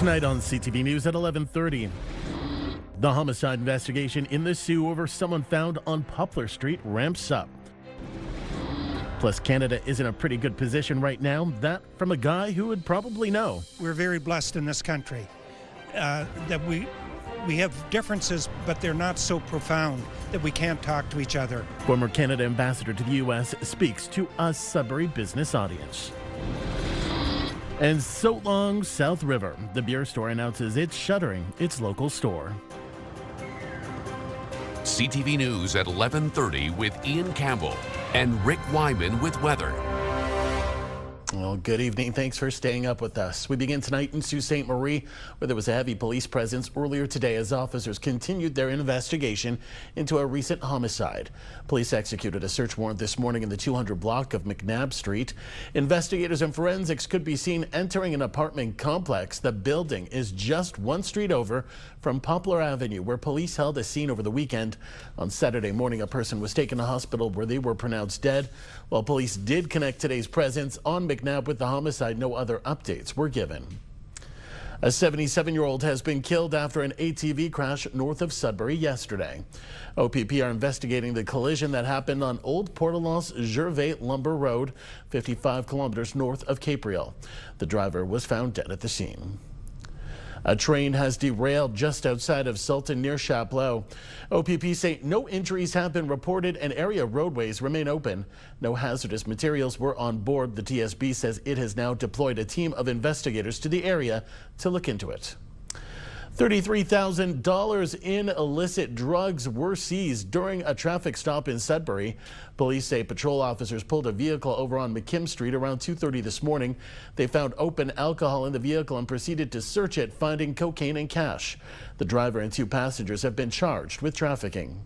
Tonight on CTV News at 11:30. The homicide investigation in the Sioux over someone found on Poplar Street ramps up. Plus, Canada is in a pretty good position right now. That from a guy who would probably know. We're very blessed in this country that we have differences, but they're not so profound that we can't talk to each other. Former Canada ambassador to the U.S. speaks to a Sudbury business audience. And so long, South River. The beer store announces it's shuttering its local store. CTV News at 11:30 with Ian Campbell and Rick Wyman with weather. Well, good evening. Thanks for staying up with us. We begin tonight in Sault Ste. Marie, where there was a heavy police presence earlier today as officers continued their investigation into a recent homicide. Police executed a search warrant this morning in the 200 block of McNabb Street. Investigators and forensics could be seen entering an apartment complex. The building is just one street over from Poplar Avenue, where police held a scene over the weekend. On Saturday morning, a person was taken to hospital where they were pronounced dead. While police did connect today's presence on McNabb with the homicide, no other updates were given. A 77-year-old has been killed after an ATV crash north of Sudbury yesterday. OPP are investigating the collision that happened on Old Port Gervais Lumber Road, 55 kilometers north of Capril. The driver was found dead at the scene. A train has derailed just outside of Sault Ste near Chapleau. OPP say no injuries have been reported and area roadways remain open. No hazardous materials were on board. The TSB says it has now deployed a team of investigators to the area to look into it. $33,000 in illicit drugs were seized during a traffic stop in Sudbury. Police say patrol officers pulled a vehicle over on McKim Street around 2:30 this morning. They found open alcohol in the vehicle and proceeded to search it, finding cocaine and cash. The driver and two passengers have been charged with trafficking.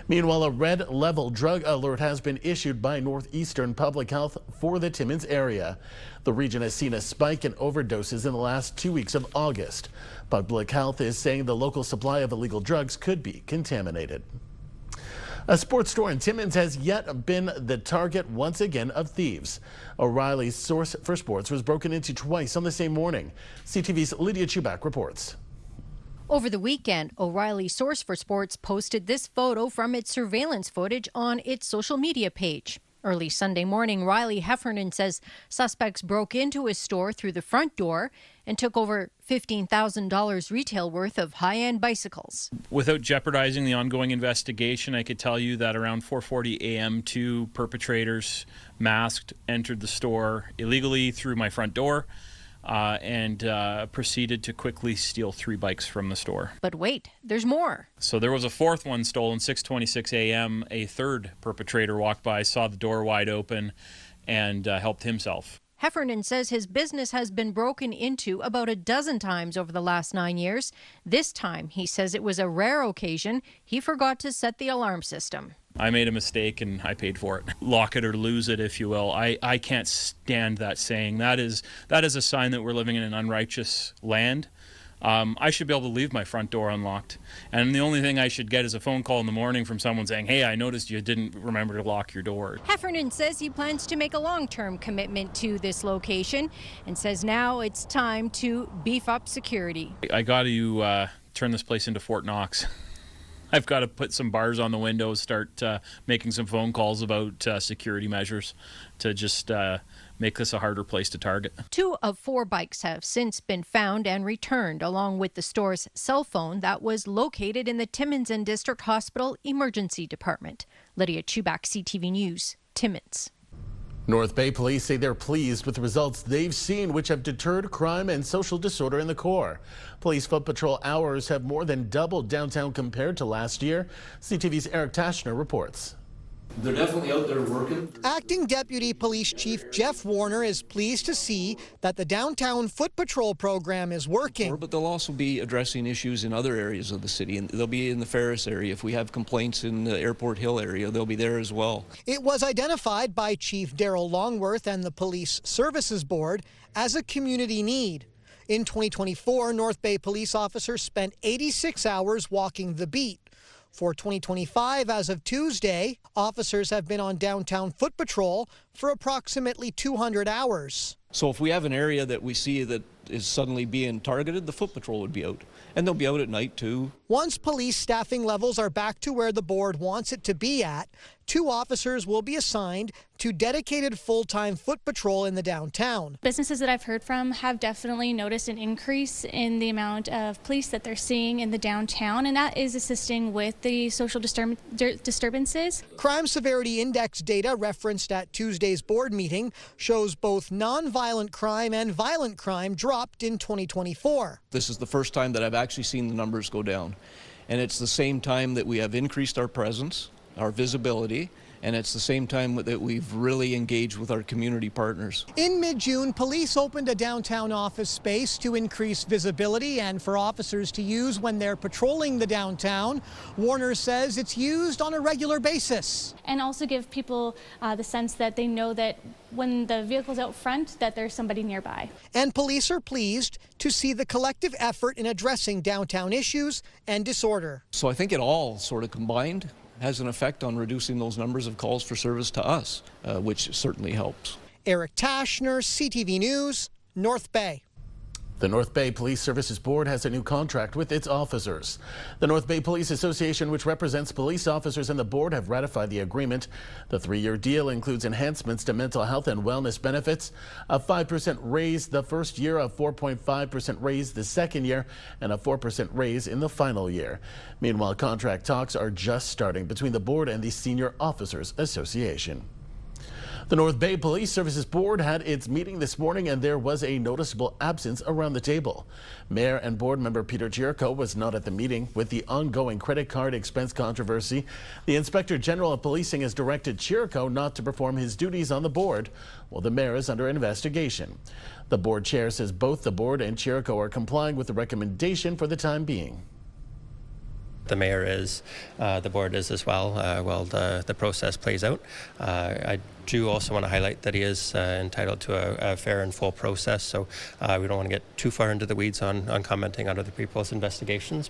Meanwhile, a red level drug alert has been issued by Northeastern Public Health for the Timmins area. The region has seen a spike in overdoses in the last 2 weeks of August. Public Health is saying the local supply of illegal drugs could be contaminated. A sports store in Timmins has yet been the target once again of thieves. O'Reilly's Source for Sports was broken into twice on the same morning. CTV's Lydia Chubak reports. Over the weekend, O'Reilly Source for Sports posted this photo from its surveillance footage on its social media page. Early Sunday morning, Riley Heffernan says suspects broke into his store through the front door and took over $15,000 retail worth of high-end bicycles. Without jeopardizing the ongoing investigation, I could tell you that around 4:40 a.m. two perpetrators, masked, entered the store illegally through my front door. And proceeded to quickly steal 3 bikes from the store. But wait, there's more. So there was a fourth one stolen, 6:26 a.m. A third perpetrator walked by, saw the door wide open, and helped himself. Heffernan says his business has been broken into about a dozen times over the last 9 years. This time, he says it was a rare occasion. He forgot to set the alarm system. I made a mistake and I paid for it. Lock it or lose it, if you will. I can't stand that saying. That is a sign that we're living in an unrighteous land. I should be able to leave my front door unlocked. And the only thing I should get is a phone call in the morning from someone saying, hey, I noticed you didn't remember to lock your door. Heffernan says he plans to make a long-term commitment to this location and says now it's time to beef up security. I got to turn this place into Fort Knox. I've got to put some bars on the windows, start making some phone calls about security measures to just make this a harder place to target. 2 of 4 bikes have since been found and returned, along with the store's cell phone that was located in the Timmins and District Hospital Emergency Department. Lydia Chubak, CTV News, Timmins. North Bay police say they're pleased with the results they've seen, which have deterred crime and social disorder in the core. Police foot patrol hours have more than doubled downtown compared to last year. CTV's Eric Tashner reports. They're definitely out there working. Acting Deputy Police Chief Jeff Warner is pleased to see that the downtown foot patrol program is working. But they'll also be addressing issues in other areas of the city, and they'll be in the Ferris area. If we have complaints in the Airport Hill area, they'll be there as well. It was identified by Chief Daryl Longworth and the Police Services Board as a community need. In 2024, North Bay police officers spent 86 hours walking the beat. For 2025, as of Tuesday, officers have been on downtown foot patrol for approximately 200 hours. So if we have an area that we see that is suddenly being targeted, the foot patrol would be out. And they'll be out at night too. Once police staffing levels are back to where the board wants it to be at, 2 officers will be assigned to dedicated full-time foot patrol in the downtown. Businesses that I've heard from have definitely noticed an increase in the amount of police that they're seeing in the downtown, and that is assisting with the social disturbances. Crime Severity Index data referenced at Tuesday's board meeting shows both non-violent crime and violent crime dropped in 2024. This is the first time that I've actually seen the numbers go down. And it's the same time that we have increased our presence, our visibility, and it's the same time that we've really engaged with our community partners. In mid-June, police opened a downtown office space to increase visibility and for officers to use when they're patrolling the downtown. Warner says it's used on a regular basis. And also give people the sense that they know that when the vehicle's out front, that there's somebody nearby. And police are pleased to see the collective effort in addressing downtown issues and disorder. So I think it all sort of combined has an effect on reducing those numbers of calls for service to us, which certainly helps. Eric Tashner, CTV News, North Bay. The North Bay Police Services Board has a new contract with its officers. The North Bay Police Association, which represents police officers, and the board have ratified the agreement. The 3-year deal includes enhancements to mental health and wellness benefits, a 5% raise the first year, a 4.5% raise the second year, and a 4% raise in the final year. Meanwhile, contract talks are just starting between the board and the Senior Officers Association. The North Bay Police Services Board had its meeting this morning, and there was a noticeable absence around the table. Mayor and board member Peter Chirico was not at the meeting. With the ongoing credit card expense controversy, the Inspector General of Policing has directed Chirico not to perform his duties on the board while the mayor is under investigation. The board chair says both the board and Chirico are complying with the recommendation for the time being. The mayor is, the board is as well, while the process plays out. I do also want to highlight that he is entitled to a fair and full process, so we don't want to get too far into the weeds on commenting on other people's investigations.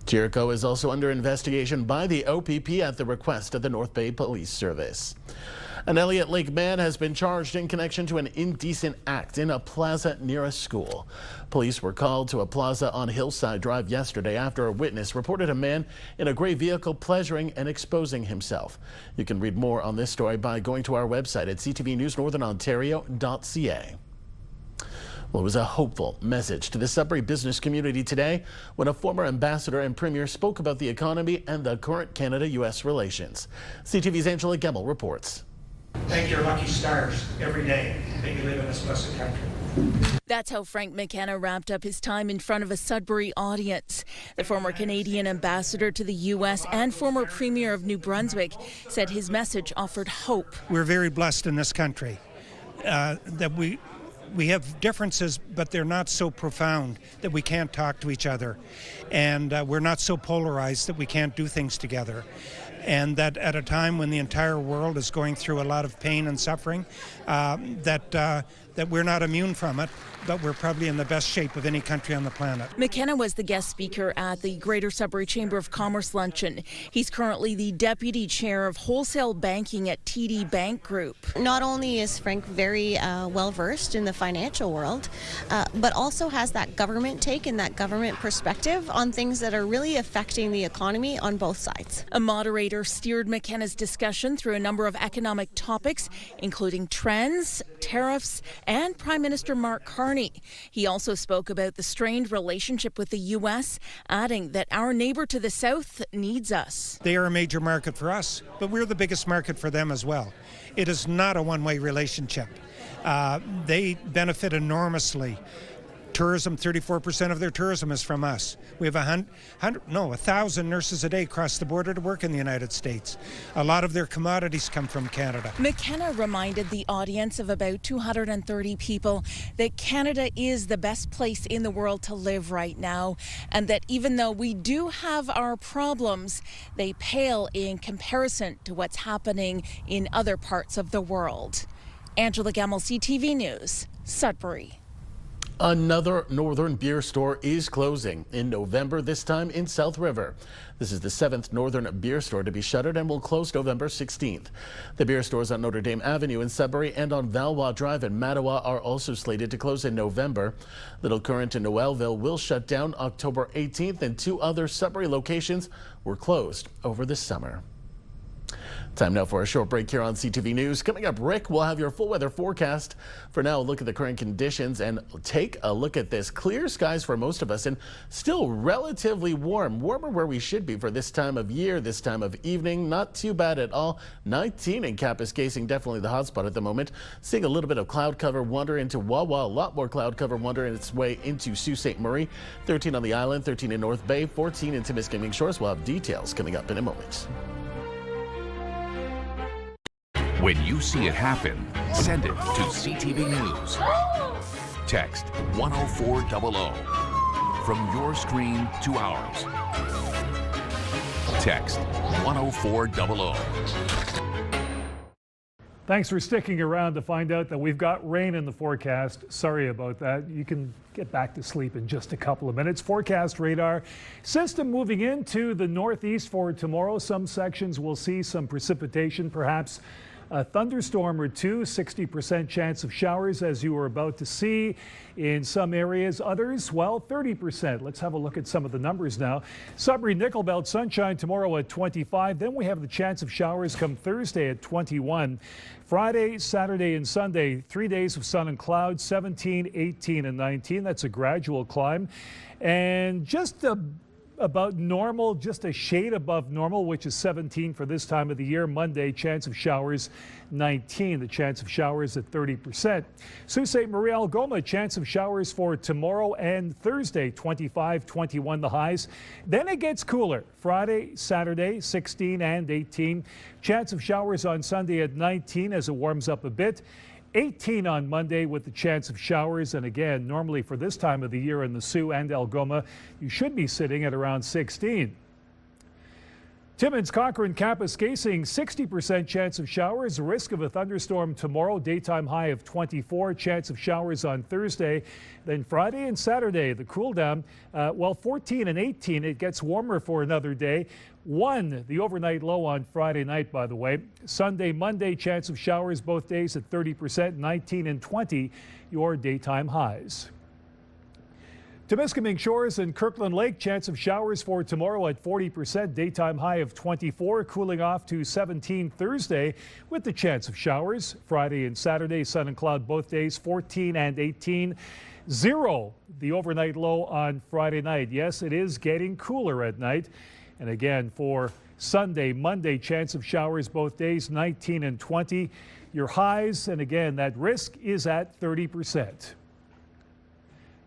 Chirico is also under investigation by the OPP at the request of the North Bay Police Service. An Elliot Lake man has been charged in connection to an indecent act in a plaza near a school. Police were called to a plaza on Hillside Drive yesterday after a witness reported a man in a gray vehicle pleasuring and exposing himself. You can read more on this story by going to our website at CTVNewsNorthernOntario.ca. Well, it was a hopeful message to the Sudbury business community today when a former ambassador and premier spoke about the economy and the current Canada-U.S. relations. CTV's Angela Campbell reports. Thank your lucky stars every day that you live in this blessed country. That's how Frank McKenna wrapped up his time in front of a Sudbury audience. The former Canadian ambassador to the U.S. and former premier of New Brunswick said his message offered hope. We're very blessed in this country that we have differences, but they're not so profound that we can't talk to each other. And we're not so polarized that we can't do things together. And that at a time when the entire world is going through a lot of pain and suffering, that we're not immune from it, but we're probably in the best shape of any country on the planet. McKenna was the guest speaker at the Greater Sudbury Chamber of Commerce luncheon. He's currently the deputy chair of wholesale banking at TD Bank Group. Not only is Frank very well versed in the financial world, but also has that government take and that government perspective on things that are really affecting the economy on both sides. A moderator steered McKenna's discussion through a number of economic topics, including trends, tariffs, and Prime Minister Mark Carney. He also spoke about the strained relationship with the U.S., adding that our neighbor to the south needs us. They are a major market for us, but we're the biggest market for them as well. It is not a one-way relationship. They benefit enormously. Tourism, 34% of their tourism is from us. We have 1,000 nurses a day cross the border to work in the United States. A lot of their commodities come from Canada. McKenna reminded the audience of about 230 people that Canada is the best place in the world to live right now, and that even though we do have our problems, they pale in comparison to what's happening in other parts of the world. Angela Gemmell, CTV News, Sudbury. Another northern beer store is closing in November, this time in South River. This is the 7th northern beer store to be shuttered and will close November 16th. The beer stores on Notre Dame Avenue in Sudbury and on Valois Drive in Mattawa are also slated to close in November. Little Current in Noelville will shut down October 18th, and 2 other Sudbury locations were closed over the summer. Time now for a short break here on CTV News. Coming up, Rick will have your full weather forecast. For now, look at the current conditions and take a look at this. Clear skies for most of us and still relatively warm. Warmer where we should be for this time of year, this time of evening. Not too bad at all. 19 in Kapuskasing, definitely the hot spot at the moment. Seeing a little bit of cloud cover wander into Wawa. A lot more cloud cover wander its way into Sault Ste. Marie. 13 on the island, 13 in North Bay, 14 in Timmins Shores. We'll have details coming up in a moment. When you see it happen, send it to CTV News. Text 10400 from your screen to ours. Text 10400. Thanks for sticking around to find out that we've got rain in the forecast. Sorry about that. You can get back to sleep in just a couple of minutes. Forecast radar system moving into the northeast for tomorrow. Some sections will see some precipitation, perhaps a thunderstorm or two, 60% chance of showers as you were about to see in some areas. Others, well, 30%. Let's have a look at some of the numbers now. Sudbury Nickel Belt sunshine tomorrow at 25. Then we have the chance of showers come Thursday at 21. Friday, Saturday and Sunday, 3 days of sun and clouds, 17, 18 and 19. That's a gradual climb. And just about normal, just a shade above normal, which is 17 for this time of the year. Monday, chance of showers 19, the chance of showers at 30%. Sault Ste. Marie Algoma, chance of showers for tomorrow and Thursday, 25, 21 the highs. Then it gets cooler. Friday, Saturday, 16 and 18. Chance of showers on Sunday at 19 as it warms up a bit. 18 on Monday with the chance of showers. And again, normally for this time of the year in the Sault and Algoma, you should be sitting at around 16. Timmins, Cochrane, Kapuskasing, 60% chance of showers, risk of a thunderstorm tomorrow, daytime high of 24, chance of showers on Thursday. Then Friday and Saturday, the cool down, 14 and 18, it gets warmer for another day. 1, the overnight low on Friday night, by the way. Sunday, Monday, chance of showers both days at 30%, 19 and 20, your daytime highs. Timiskaming Shores and Kirkland Lake, chance of showers for tomorrow at 40%, daytime high of 24, cooling off to 17 Thursday with the chance of showers. Friday and Saturday, sun and cloud both days, 14 and 18. 0, the overnight low on Friday night. Yes, it is getting cooler at night. And again, for Sunday, Monday, chance of showers both days, 19 and 20. Your highs, and again, that risk is at 30%.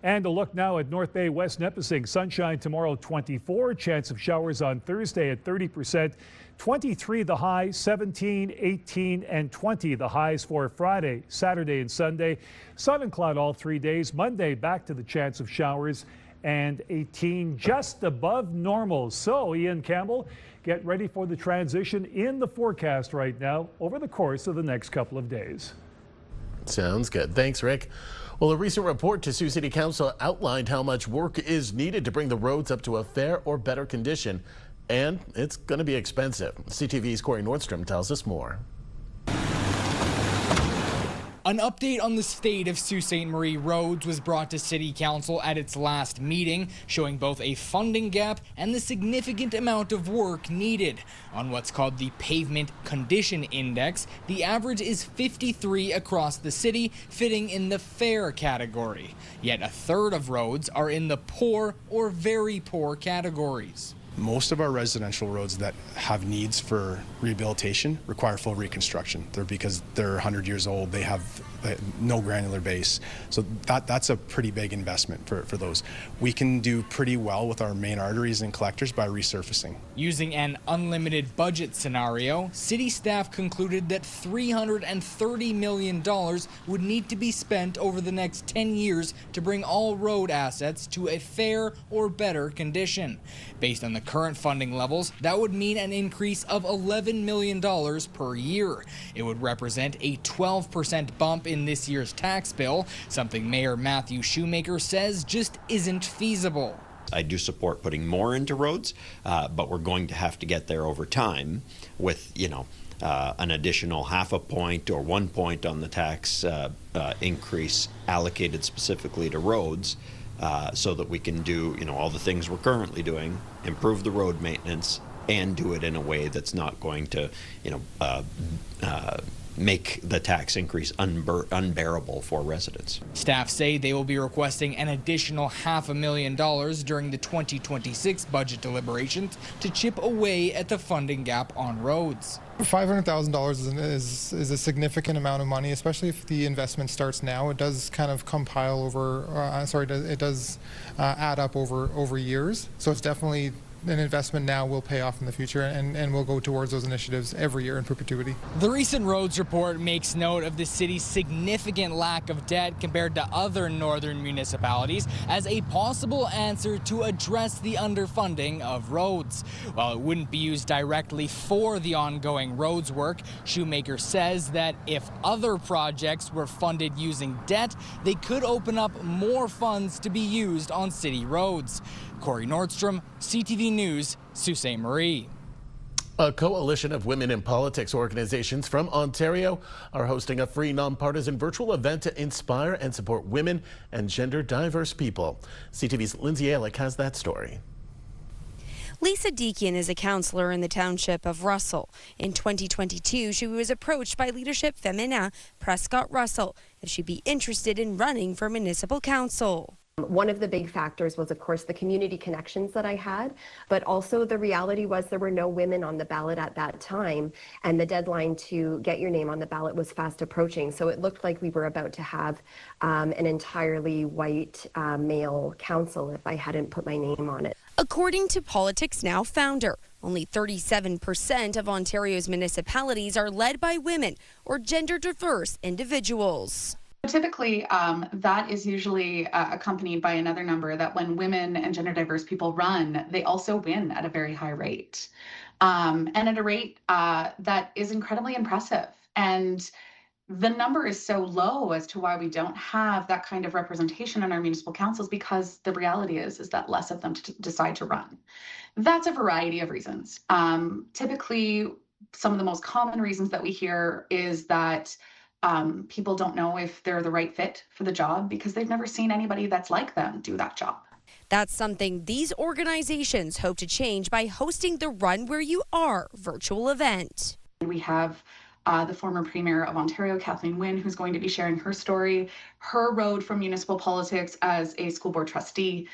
And a look now at North Bay, West Nipissing. Sunshine tomorrow, 24. Chance of showers on Thursday at 30%. 23 the high, 17, 18, and 20 the highs for Friday, Saturday, and Sunday. Sun and cloud all 3 days. Monday, back to the chance of showers. And 18 just above normal. So, Ian Campbell, get ready for the transition in the forecast right now over the course of the next couple of days. Sounds good. Thanks, Rick. Well, a recent report to Sioux City Council outlined how much work is needed to bring the roads up to a fair or better condition, and it's going to be expensive. CTV's Corey Nordstrom tells us more. An update on the state of Sault Ste. Marie roads was brought to City Council at its last meeting, showing both a funding gap and the significant amount of work needed. On what's called the Pavement Condition Index, the average is 53 across the city, fitting in the fair category. Yet a third of roads are in the poor or very poor categories. Most of our residential roads that have needs for rehabilitation require full reconstruction. Because they're 100 years old, they have no granular base. So that's a pretty big investment for those. We can do pretty well with our main arteries and collectors by resurfacing. Using an unlimited budget scenario, city staff concluded that $330 million would need to be spent over the next 10 years to bring all road assets to a fair or better condition. Based on the the current funding levels, that would mean an increase of $11 million per year. It would represent a 12% bump in this year's tax bill, something Mayor Matthew Shoemaker says just isn't feasible. I do support putting more into roads, but we're going to have to get there over time with, an additional 0.5 point or 1 point on the tax increase allocated specifically to roads, so that we can do, all the things we're currently doing, improve the road maintenance, and do it in a way that's not going to, make the tax increase unbearable for residents. Staff say they will be requesting an additional $500,000 during the 2026 budget deliberations to chip away at the funding gap on roads. $500,000 is a significant amount of money, especially if the investment starts now. It does kind of compile over, it does add up over years. So it's definitely an investment now will pay off in the future, and will go towards those initiatives every year in perpetuity. The recent roads report makes note of the city's significant lack of debt compared to other northern municipalities as a possible answer to address the underfunding of roads. While it wouldn't be used directly for the ongoing roads work, Shoemaker says that if other projects were funded using debt, they could open up more funds to be used on city roads. Corey Nordstrom, CTV News, Sault Ste. Marie. A coalition of women in politics organizations from Ontario are hosting a free, nonpartisan virtual event to inspire and support women and gender diverse people. CTV's Lindsay Ellick has that story. Lisa Deakin is a councillor in the township of Russell. In 2022, she was approached by Leadership Féminin Prescott Russell if she'd be interested in running for municipal council. One of the big factors was, of course, the community connections that I had, but also the reality was there were no women on the ballot at that time, and the deadline to get your name on the ballot was fast approaching. So it looked like we were about to have an entirely white male council if I hadn't put my name on it. According to Politics Now founder, only 37% of Ontario's municipalities are led by women or gender diverse individuals. Typically, that is usually accompanied by another number that when women and gender diverse people run, they also win at a very high rate, and at a rate that is incredibly impressive. And the number is so low as to why we don't have that kind of representation in our municipal councils, because the reality is that less of them decide to run. That's a variety of reasons. Typically, some of the most common reasons that we hear is that people don't know if they're the right fit for the job because they've never seen anybody that's like them do that job. That's something these organizations hope to change by hosting the Run Where You Are virtual event. We have the former Premier of Ontario, Kathleen Wynne, who's going to be sharing her story, her road from municipal politics as a school board trustee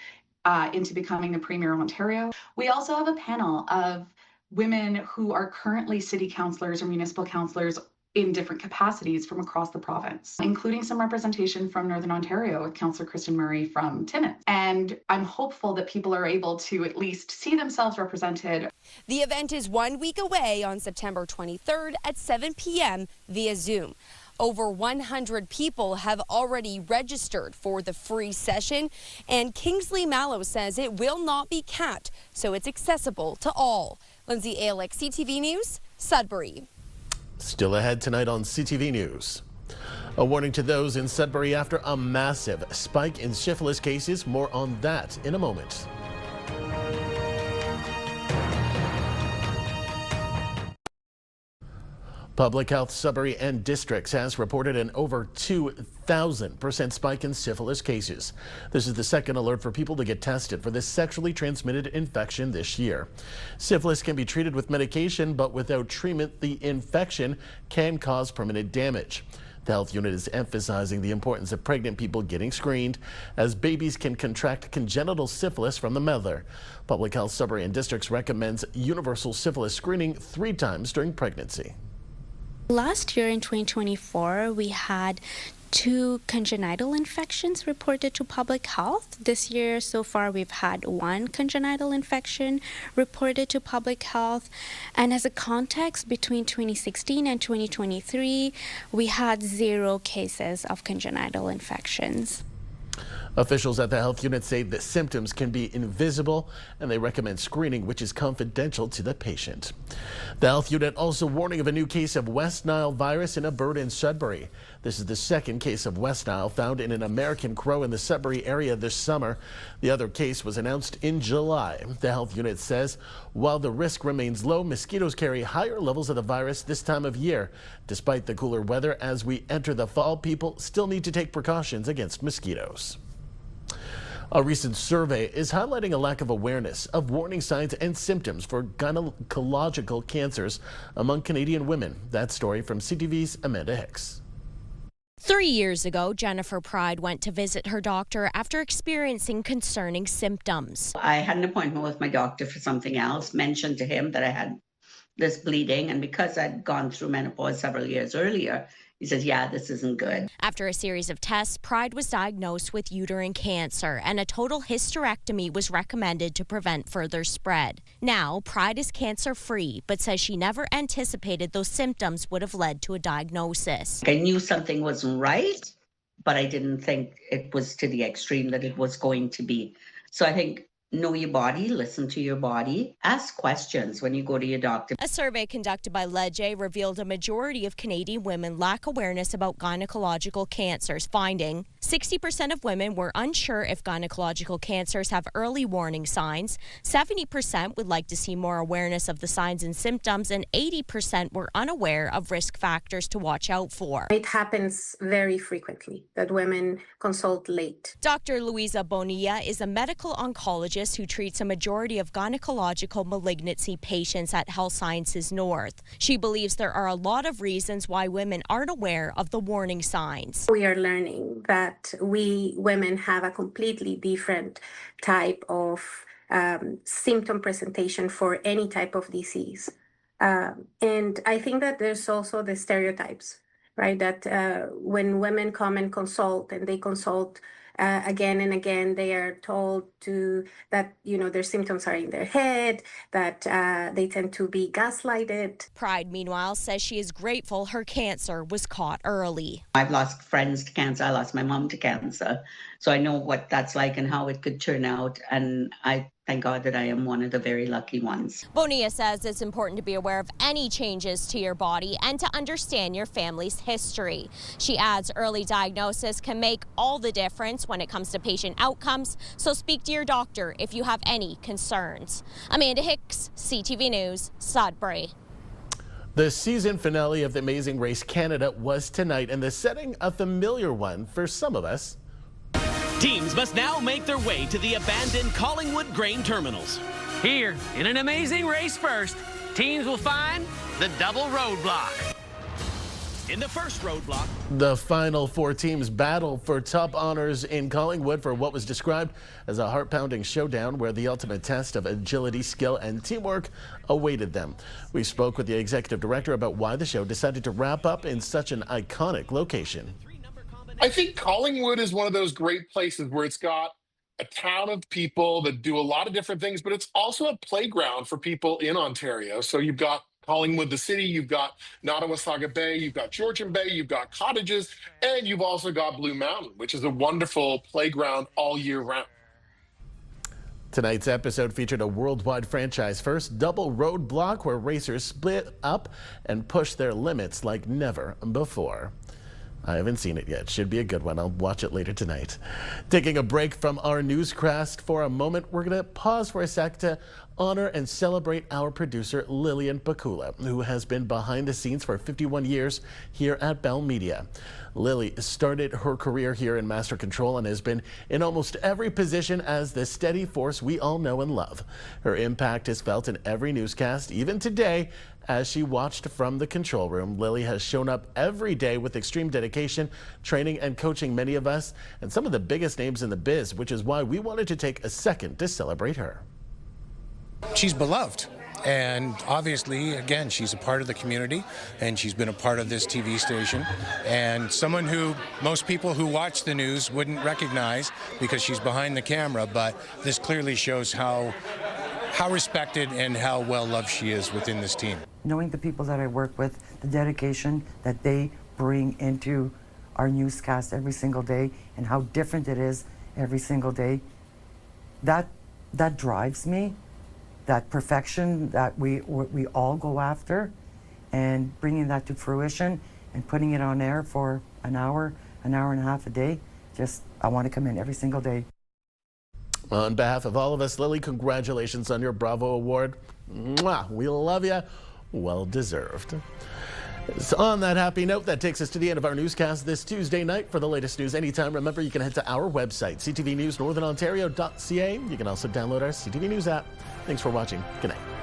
into becoming the Premier of Ontario. We also have a panel of women who are currently city councillors or municipal councillors in different capacities from across the province, including some representation from Northern Ontario with Councillor Kristen Murray from Timmins. And I'm hopeful that people are able to at least see themselves represented. The event is 1 week away on September 23rd at 7 p.m. via Zoom. Over 100 people have already registered for the free session, and Kingsley Mallow says it will not be capped, so it's accessible to all. Lindsay Ellick, CTV News, Sudbury. Still ahead tonight on CTV News. A warning to those in Sudbury after a massive spike in syphilis cases. More on that in a moment. Public Health Sudbury and Districts has reported an over 2,000% spike in syphilis cases. This is the second alert for people to get tested for this sexually transmitted infection this year. Syphilis can be treated with medication, but without treatment, the infection can cause permanent damage. The health unit is emphasizing the importance of pregnant people getting screened, as babies can contract congenital syphilis from the mother. Public Health Sudbury and Districts recommends universal syphilis screening 3 times during pregnancy. Last year in 2024, we had 2 congenital infections reported to public health. This year, so far, we've had 1 congenital infection reported to public health. And as a context, between 2016 and 2023, we had 0 cases of congenital infections. Officials at the health unit say the symptoms can be invisible and they recommend screening, which is confidential to the patient. The health unit also warning of a new case of West Nile virus in a bird in Sudbury. This is the second case of West Nile found in an American crow in the Sudbury area this summer. The other case was announced in July. The health unit says while the risk remains low, mosquitoes carry higher levels of the virus this time of year. Despite the cooler weather as we enter the fall, people still need to take precautions against mosquitoes. A recent survey is highlighting a lack of awareness of warning signs and symptoms for gynecological cancers among Canadian women. That story from CTV's Amanda Hicks. 3 years ago, Jennifer Pride went to visit her doctor after experiencing concerning symptoms. I had an appointment with my doctor for something else, mentioned to him that I had this bleeding, and because I'd gone through menopause several years earlier, he says, yeah, this isn't good. After a series of tests, Pride was diagnosed with uterine cancer, and a total hysterectomy was recommended to prevent further spread. Now, Pride is cancer-free, but says she never anticipated those symptoms would have led to a diagnosis. I knew something wasn't right, but I didn't think it was to the extreme that it was going to be. So I think know your body, listen to your body, ask questions when you go to your doctor. A survey conducted by Leger revealed a majority of Canadian women lack awareness about gynecological cancers, finding 60% of women were unsure if gynecological cancers have early warning signs, 70% would like to see more awareness of the signs and symptoms, and 80% were unaware of risk factors to watch out for. It happens very frequently that women consult late. Dr. Louisa Bonilla is a medical oncologist who treats a majority of gynecological malignancy patients at Health Sciences North. She believes there are a lot of reasons why women aren't aware of the warning signs. We are learning that we women have a completely different type of symptom presentation for any type of disease. And I think that there's also the stereotypes, right? That when women come and consult, and they consult again and again, they are told that their symptoms are in their head, that they tend to be gaslighted. Pride, meanwhile, says she is grateful her cancer was caught early. I've lost friends to cancer. I lost my mom to cancer. So I know what that's like and how it could turn out. And I thank God that I am one of the very lucky ones. Bonilla says it's important to be aware of any changes to your body and to understand your family's history. She adds early diagnosis can make all the difference when it comes to patient outcomes, so speak to your doctor if you have any concerns. Amanda Hicks, CTV News, Sudbury. The season finale of The Amazing Race Canada was tonight, and the setting a familiar one for some of us. Teams must now make their way to the abandoned Collingwood grain terminals. Here, in an amazing race first, teams will find the double roadblock. In the first roadblock, the final four teams battle for top honors in Collingwood for what was described as a heart-pounding showdown where the ultimate test of agility, skill, and teamwork awaited them. We spoke with the executive director about why the show decided to wrap up in such an iconic location. I think Collingwood is one of those great places where it's got a town of people that do a lot of different things, but it's also a playground for people in Ontario. So you've got Collingwood, the city, you've got Nottawasaga Bay, you've got Georgian Bay, you've got cottages, and you've also got Blue Mountain, which is a wonderful playground all year round. Tonight's episode featured a worldwide franchise first double roadblock where racers split up and push their limits like never before. I haven't seen it yet. Should be a good one. I'll watch it later tonight. Taking a break from our newscast for a moment, we're going to pause for a sec to honor and celebrate our producer, Lillian Bakula, who has been behind the scenes for 51 years here at Bell Media. Lily started her career here in Master Control and has been in almost every position as the steady force we all know and love. Her impact is felt in every newscast, even today. As she watched from the control room, Lily has shown up every day with extreme dedication, training and coaching many of us and some of the biggest names in the biz, which is why we wanted to take a second to celebrate her. She's beloved. And obviously, again, she's a part of the community, and she's been a part of this TV station, and someone who most people who watch the news wouldn't recognize because she's behind the camera, but this clearly shows how respected and how well loved she is within this team. Knowing the people that I work with, the dedication that they bring into our newscast every single day, and how different it is every single day. That drives me. That perfection that we all go after, and bringing that to fruition and putting it on air for an hour and a half a day. Just, I want to come in every single day. On behalf of all of us, Lily, congratulations on your Bravo Award. Mwah, we love you. Well deserved. So on that happy note, that takes us to the end of our newscast this Tuesday night. For the latest news anytime, remember you can head to our website, CTVNewsNorthernOntario.ca. You can also download our CTV News app. Thanks for watching. Good night.